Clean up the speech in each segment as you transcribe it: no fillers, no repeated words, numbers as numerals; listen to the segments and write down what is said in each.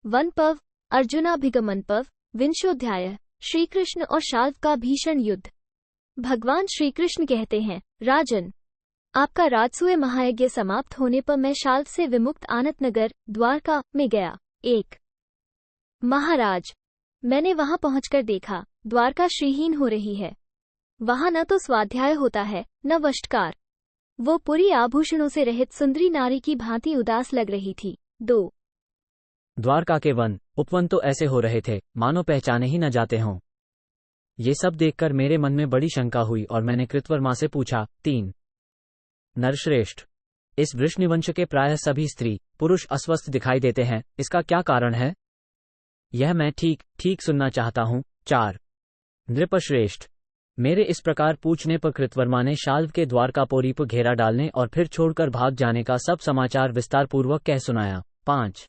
One पर्व, अर्जुनाभिगमन पर्व, विंशोध्याय, श्रीकृष्ण और शाल्व का भीषण युद्ध। भगवान श्रीकृष्ण कहते हैं, राजन, आपका राजसूय महायज्ञ समाप्त होने पर मैं शाल्व से विमुक्त आनतनगर, द्वारका में गया। 1 महाराज, मैंने वहां पहुंचकर देखा, द्वारका श्रीहीन हो रही है। वहां न तो स्वाध्याय होता है, न वष्टकार। वो पूरी आभूषणों से रहित सुंदरी नारी की भांति उदास लग रही थी। 2 द्वारका के वन, उपवन तो ऐसे हो रहे थे, मानो पहचाने ही न जाते हों। ये सब देखकर मेरे मन में बड़ी शंका हुई और मैंने कृतवर्मा से पूछा। 3 नरश्रेष्ठ, इस वृषनिवंश के प्रायः सभी स्त्री पुरुष अस्वस्थ दिखाई देते हैं, इसका क्या कारण है? यह मैं ठीक ठीक सुनना चाहता हूँ। 4 नृपश्रेष्ठ, मेरे इस प्रकार पूछने पर कृतवर्मा ने शाल्व के द्वारकापुरी पर घेरा डालने और फिर छोड़कर भाग जाने का सब समाचार विस्तारपूर्वक कह सुनाया। 5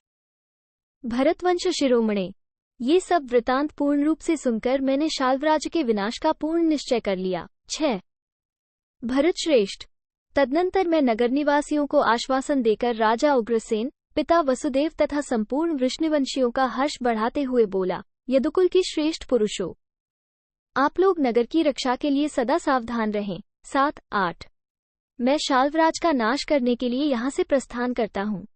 भरतवंश शिरोमणे, ये सब वृतांत पूर्ण रूप से सुनकर मैंने शाल्वराज के विनाश का पूर्ण निश्चय कर लिया। 6 भरत श्रेष्ठ, तदनंतर मैं नगर निवासियों को आश्वासन देकर राजा उग्रसेन, पिता वसुदेव तथा संपूर्ण वृषनिवंशियों का हर्ष बढ़ाते हुए बोला, यदुकुल की श्रेष्ठ पुरुषों, आप लोग नगर की रक्षा के लिए सदा सावधान रहें। 7-8 मैं शाल्वराज का नाश करने के लिए यहाँ से प्रस्थान करता हूँ।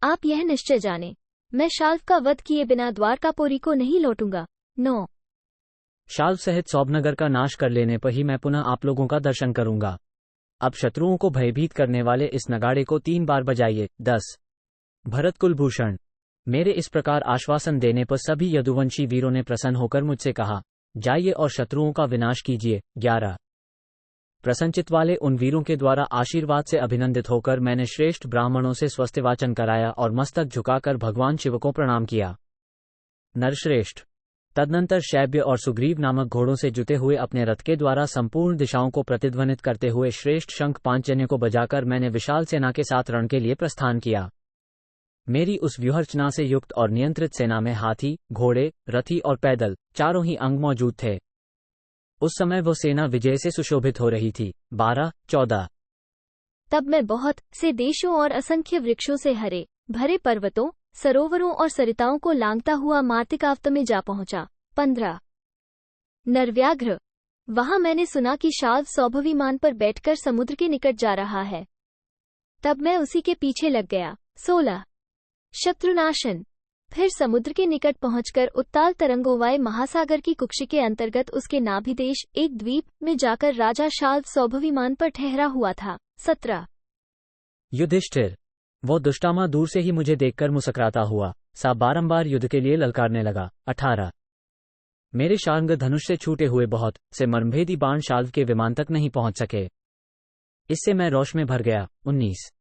आप यह निश्चय जाने, मैं शाल्व का वध किए बिना द्वारकापुरी को नहीं लौटूंगा। 9 शाल्व सहित सौभनगर का नाश कर लेने पर ही मैं पुनः आप लोगों का दर्शन करूंगा। अब शत्रुओं को भयभीत करने वाले इस नगाड़े को 3 बार बजाइए। 10 भरत कुलभूषण, मेरे इस प्रकार आश्वासन देने पर सभी यदुवंशी वीरों ने प्रसन्न होकर मुझसे कहा, जाइए और शत्रुओं का विनाश कीजिए। 11 प्रसन्नचित्त वाले उन वीरों के द्वारा आशीर्वाद से अभिनंदित होकर मैंने श्रेष्ठ ब्राह्मणों से स्वस्तिवाचन कराया और मस्तक झुकाकर भगवान शिव को प्रणाम किया। नरश्रेष्ठ, तदनंतर शैब्य और सुग्रीव नामक घोड़ों से जुते हुए अपने रथ के द्वारा संपूर्ण दिशाओं को प्रतिध्वनित करते हुए श्रेष्ठ शंख पांचजन्य को बजाकर मैंने विशाल सेना के साथ रण के लिए प्रस्थान किया। मेरी उस व्यूहरचना से युक्त और नियंत्रित सेना में हाथी, घोड़े, रथी और पैदल चारों ही अंग मौजूद थे। उस समय वो सेना विजय से सुशोभित हो रही थी। 12-14 तब मैं बहुत से देशों और असंख्य वृक्षों से हरे भरे पर्वतों, सरोवरों और सरिताओं को लांघता हुआ मार्तिकाव्त में जा पहुंचा। 15 नरव्याघ्र, वहां मैंने सुना कि शाल्व सौभविमान पर बैठकर समुद्र के निकट जा रहा है। तब मैं उसी के पीछे लग गया। 16 शत्रुनाशन, फिर समुद्र के निकट पहुंचकर उत्ताल तरंगों वाले महासागर की कुक्षी के अंतर्गत उसके नाभिदेश एक द्वीप में जाकर राजा शाल्व सौभविमान पर ठहरा हुआ था। 17 युधिष्ठिर, वो दुष्टामा दूर से ही मुझे देखकर मुस्कुराता हुआ सा बारंबार युद्ध के लिए ललकारने लगा। 18 मेरे शार्ंग धनुष से छूटे हुए बहुत से मर्मभेदी बाण शाल्व के विमान तक नहीं पहुंच सके, इससे मैं रोष में भर गया। 19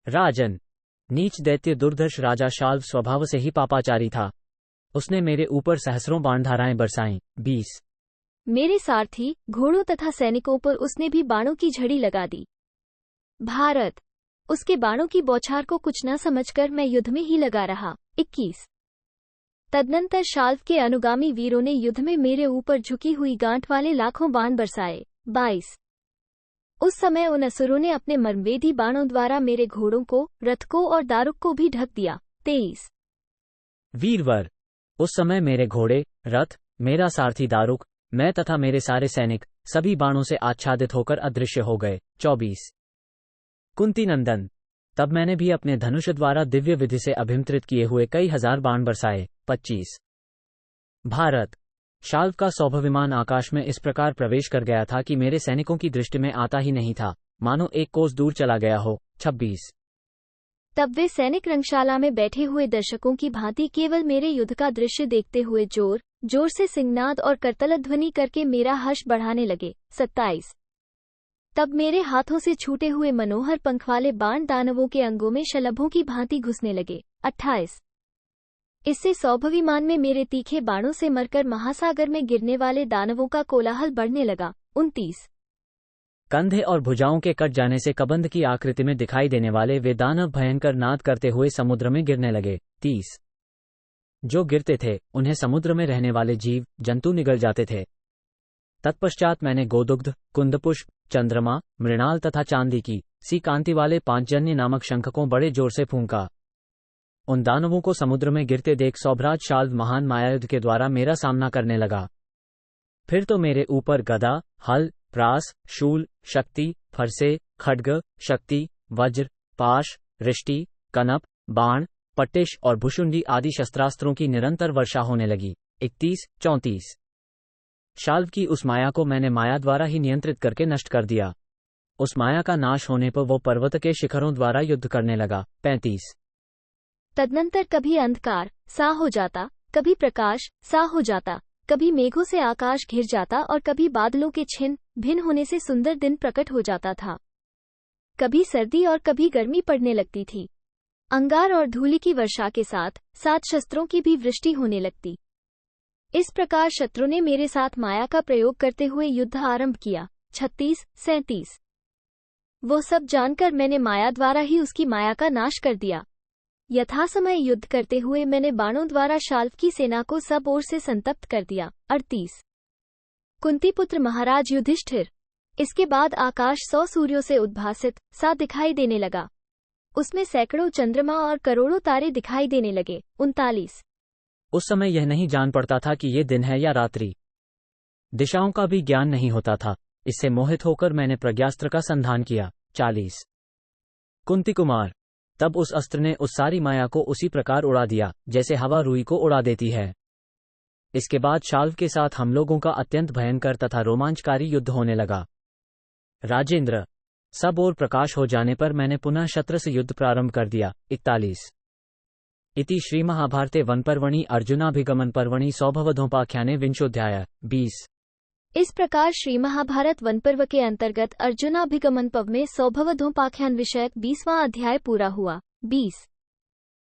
राजन, नीच दैत्य दुर्धर्ष राजा शाल्व स्वभाव से ही पापाचारी था, उसने मेरे ऊपर सहस्रों बाणधाराएं बरसाईं। 20 मेरे सारथी, घोड़ों तथा सैनिकों पर उसने भी बाणों की झड़ी लगा दी। भारत, उसके बाणों की बौछार को कुछ न समझकर मैं युद्ध में ही लगा रहा। 21 तदनंतर शाल्व के अनुगामी वीरों ने युद्ध में मेरे ऊपर झुकी हुई गांठ वाले लाखों बाण बरसाए। 22 उस समय उन असुरों ने अपने मर्मवेदी बाणों द्वारा मेरे घोड़ों को, रथ को और दारुक को भी ढक दिया। 23 वीरवर, उस समय मेरे घोड़े, रथ, मेरा सारथी दारुक, मैं तथा मेरे सारे सैनिक सभी बाणों से आच्छादित होकर अदृश्य हो गए। 24 कुंती नंदन, तब मैंने भी अपने धनुष द्वारा दिव्य विधि से अभिमंत्रित किए हुए कई हजार बाण बरसाए। 25 भारत, शाल्व का सौभविमान आकाश में इस प्रकार प्रवेश कर गया था कि मेरे सैनिकों की दृष्टि में आता ही नहीं था, मानो एक कोस दूर चला गया हो। 26 तब वे सैनिक रंगशाला में बैठे हुए दर्शकों की भांति केवल मेरे युद्ध का दृश्य देखते हुए जोर जोर से सिंहनाद और करतल ध्वनि करके मेरा हर्ष बढ़ाने लगे। 27 तब मेरे हाथों से छूटे हुए मनोहर पंख वाले बाण दानवों के अंगों में शलभों की भांति घुसने लगे। 28 इससे सौभविमान में मेरे तीखे बाणों से मरकर महासागर में गिरने वाले दानवों का कोलाहल बढ़ने लगा। 29 कंधे और भुजाओं के कट जाने से कबंध की आकृति में दिखाई देने वाले वे दानव भयंकर नाद करते हुए समुद्र में गिरने लगे। 30 जो गिरते थे उन्हें समुद्र में रहने वाले जीव जंतु निगल जाते थे। तत्पश्चात मैंने गोदुग्ध, कुंदपुष्प, चंद्रमा, मृणाल तथा चांदी की सी कांति वाले पांचजन्य नामक शंख को बड़े जोर से फूंका। उन दानवों को समुद्र में गिरते देख सौभराज शाल्व महान मायायुद्ध के द्वारा मेरा सामना करने लगा। फिर तो मेरे ऊपर गदा, हल, प्रास, शूल, शक्ति, फरसे, खड्ग, शक्ति, वज्र, पाश, रिष्टि, कनप, बाण, पट्टिश और भुशुंडी आदि शस्त्रास्त्रों की निरंतर वर्षा होने लगी। 31-34 शाल्व की उस माया को मैंने माया द्वारा ही नियंत्रित करके नष्ट कर दिया। उस माया का नाश होने पर वो पर्वत के शिखरों द्वारा युद्ध करने लगा। 35 तदनंतर कभी अंधकार सा हो जाता, कभी प्रकाश सा हो जाता, कभी मेघों से आकाश घिर जाता और कभी बादलों के छिन्न भिन्न होने से सुंदर दिन प्रकट हो जाता था। कभी सर्दी और कभी गर्मी पड़ने लगती थी। अंगार और धूलि की वर्षा के साथ साथ शस्त्रों की भी वृष्टि होने लगती। इस प्रकार शत्रु ने मेरे साथ माया का प्रयोग करते हुए युद्ध आरंभ किया। 36-37 वो सब जानकर मैंने माया द्वारा ही उसकी माया का नाश कर दिया। यथासमय युद्ध करते हुए मैंने बाणों द्वारा शाल्व की सेना को सब ओर से संतप्त कर दिया। 38 कुंती पुत्र महाराज युधिष्ठिर, इसके बाद आकाश 100 सूर्यों से उद्भासित सा दिखाई देने लगा। उसमें सैकड़ों चंद्रमा और करोड़ों तारे दिखाई देने लगे। 39 उस समय यह नहीं जान पड़ता था कि ये दिन है या रात्रि। दिशाओं का भी ज्ञान नहीं होता था। इससे मोहित होकर मैंने प्रज्ञास्त्र का संधान किया। 40 कुंती कुमार, तब उस अस्त्र ने उस सारी माया को उसी प्रकार उड़ा दिया जैसे हवा रुई को उड़ा देती है। इसके बाद शाल्व के साथ हम लोगों का अत्यंत भयंकर तथा रोमांचकारी युद्ध होने लगा। राजेंद्र, सब ओर प्रकाश हो जाने पर मैंने पुनः शस्त्र से युद्ध प्रारंभ कर दिया। 41 इति श्री महाभारते वनपर्वणि अर्जुनाभिगमन पर्वणि सौभवधोपाख्याने विंशोऽध्यायः। 20 इस प्रकार श्री महाभारत वनपर्व के अंतर्गत अर्जुनाभिगमन पर्व में सौभवधोपाख्यान विषयक 20वां अध्याय पूरा हुआ। 20